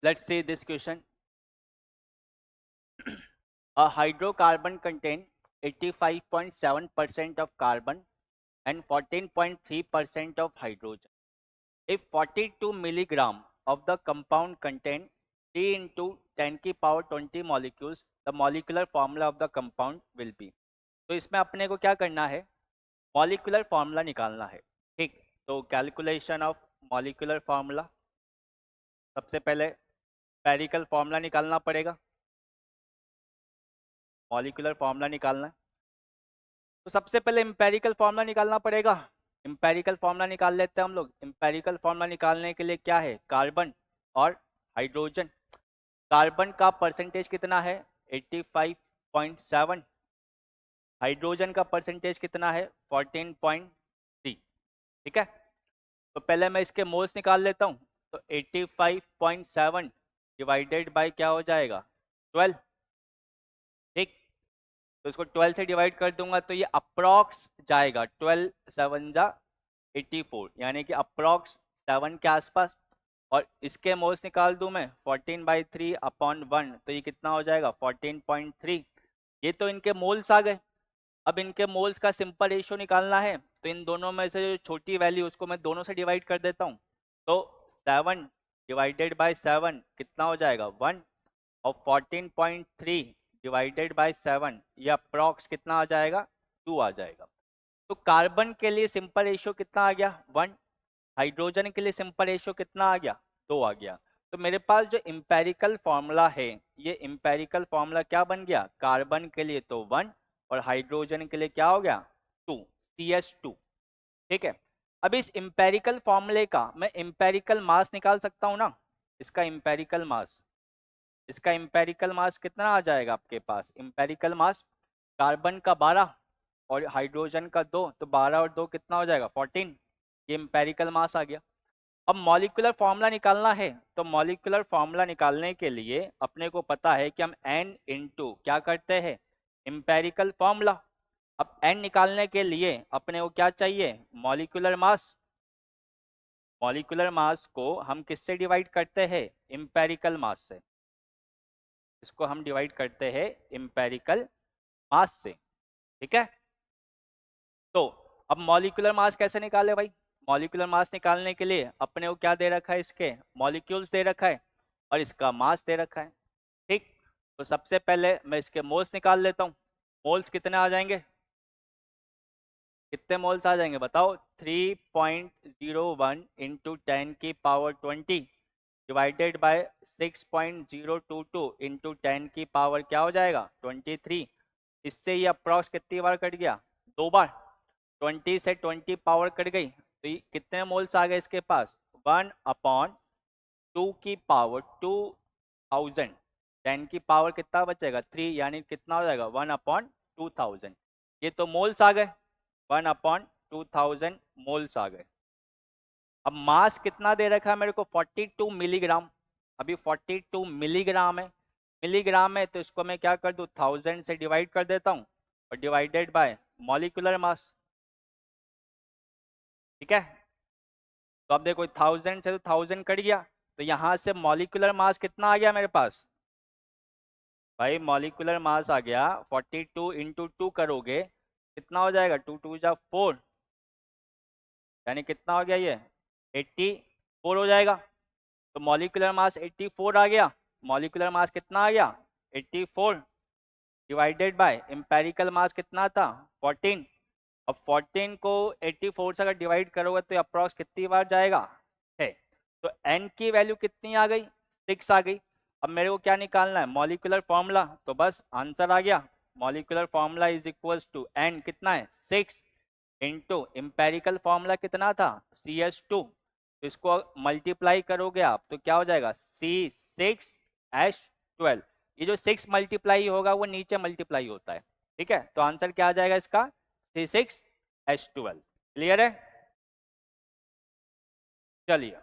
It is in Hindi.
Let's see this question. A hydrocarbon contain 85.7% of carbon and 14.3% of hydrogen. If 42 milligram of the compound contain 3 into 10 की power 20 molecules, the molecular formula of the compound will be. तो इसमें अपने को क्या करना है, मॉलिकुलर फार्मूला निकालना है. ठीक, तो कैलकुलेशन ऑफ मॉलिकुलर फार्मूला, सबसे पहले एम्पेरिकल फार्मूला निकालना पड़ेगा. मॉलिकुलर फार्मूला निकालना है तो सबसे पहले एम्पेरिकल फार्मूला निकालना पड़ेगा. एम्पेरिकल फार्मूला निकाल लेते हैं हम लोग. एम्पेरिकल फार्मूला निकालने के लिए क्या है, कार्बन और हाइड्रोजन. कार्बन का परसेंटेज कितना है, 85.7. हाइड्रोजन का परसेंटेज कितना है, 14.3. ठीक है, तो पहले मैं इसके मोल्स निकाल लेता हूं. तो 85.7 डिवाइडेड बाय क्या हो जाएगा, 12. ठीक, तो इसको 12 से डिवाइड कर दूंगा तो ये अप्रॉक्स जाएगा 12 7 जा 84, यानी कि अप्रॉक्स 7 के आसपास. और इसके मोल्स निकाल दूं मैं 14/3 अपॉन 1, तो ये कितना हो जाएगा 14.3. ये तो इनके मोल्स आ गए. अब इनके मोल्स का सिंपल रेशियो निकालना है, तो इन दोनों में से जो छोटी वैल्यू उसको मैं दोनों से डिवाइड कर देता हूँ. तो 7 डिवाइडेड बाय 7 कितना हो जाएगा 1, और 14.3 डिवाइडेड बाय 7 ये अप्रॉक्स कितना आ जाएगा, 2 आ जाएगा. तो कार्बन के लिए सिंपल रेशियो कितना आ गया, 1. हाइड्रोजन के लिए सिंपल रेशियो कितना आ गया, 2 आ गया. तो मेरे पास जो इंपेरिकल फॉर्मूला है, ये इंपेरिकल फॉर्मूला क्या बन गया, कार्बन के लिए तो 1 और हाइड्रोजन के लिए क्या हो गया, 2, CH2. ठीक है, अब इस इंपेरिकल फॉर्मूले का मैं इंपेरिकल मास निकाल सकता हूं ना. इसका इंपेरिकल मास, इसका इंपेरिकल मास कितना आ जाएगा आपके पास, इंपेरिकल मास कार्बन का 12 और हाइड्रोजन का 2, तो 12 और 2 कितना हो जाएगा 14. ये इंपेरिकल मास आ गया. अब मॉलिक्यूलर फार्मूला निकालना है, तो मॉलिक्यूलर फार्मूला निकालने के लिए अपने को पता है कि हम n इंटू क्या करते हैं, इंपेरिकल फार्मूला. अब n निकालने के लिए अपने को क्या चाहिए, मॉलिक्यूलर मास. मॉलिक्यूलर मास को हम किससे डिवाइड करते हैं, इंपेरिकल मास से. इसको हम डिवाइड करते हैं इंपेरिकल मास से. ठीक है, तो अब मॉलिक्यूलर मास कैसे निकाले भाई. मॉलिक्यूलर मास निकालने के लिए अपने को क्या दे रखा है, इसके मॉलिक्यूल्स दे रखा है और इसका मास दे रखा है. ठीक, तो सबसे पहले मैं इसके मोल्स निकाल लेता हूँ. मोल्स कितने आ जाएंगे, कितने मोल्स आ जाएंगे बताओ, 3.01 इंटू 10 की पावर 20 डिवाइडेड बाय 6.022 इंटू 10 की पावर क्या हो जाएगा 23. इससे ये अप्रॉक्स कितनी बार कट गया, 2 बार. 20 से 20 पावर कट गई, तो ये कितने मोल्स आ गए इसके पास, 1/2 की पावर 2000. 10 की पावर कितना बचेगा 3, यानी कितना हो जाएगा 1/2000. ये तो मोल्स आ गए, 1/2000 मोल्स आ गए. अब मास कितना दे रखा है मेरे को, 42 मिलीग्राम. अभी 42 मिलीग्राम है. मिलीग्राम है तो इसको मैं क्या कर दूं, 1000 से डिवाइड कर देता हूं और डिवाइडेड बाय मॉलिक्यूलर मास. ठीक है, तो अब देखो 1000 से तो 1000 कट गया, तो यहां से मॉलिक्यूलर मास कितना आ गया मेरे पास भाई, मॉलिक्यूलर मास आ गया 42 इंटू 2 करोगे कितना हो जाएगा, 2 2 जा 4, यानी कितना हो गया ये 84 हो जाएगा. तो मॉलिक्यूलर मास 84 आ गया. मॉलिक्यूलर मास कितना आ गया 84 डिवाइडेड बाय एम्पेरिकल मास कितना था 14. अब 14 को 84 से अगर डिवाइड करोगे तो अप्रॉक्स कितनी बार जाएगा है. तो n की वैल्यू कितनी आ गई, 6 आ गई. अब मेरे को क्या निकालना है, मॉलिक्यूलर फॉर्मूला. तो बस आंसर आ गया, molecular formula is equals to n कितना है 6 इंटू एम्पेरिकल फॉर्मूला कितना था CH2. तो इसको मल्टीप्लाई करोगे आप तो क्या हो जाएगा C6H12. ये जो 6 मल्टीप्लाई होगा वो नीचे मल्टीप्लाई होता है. ठीक है, तो आंसर क्या आ जाएगा इसका C6H12. क्लियर है, चलिए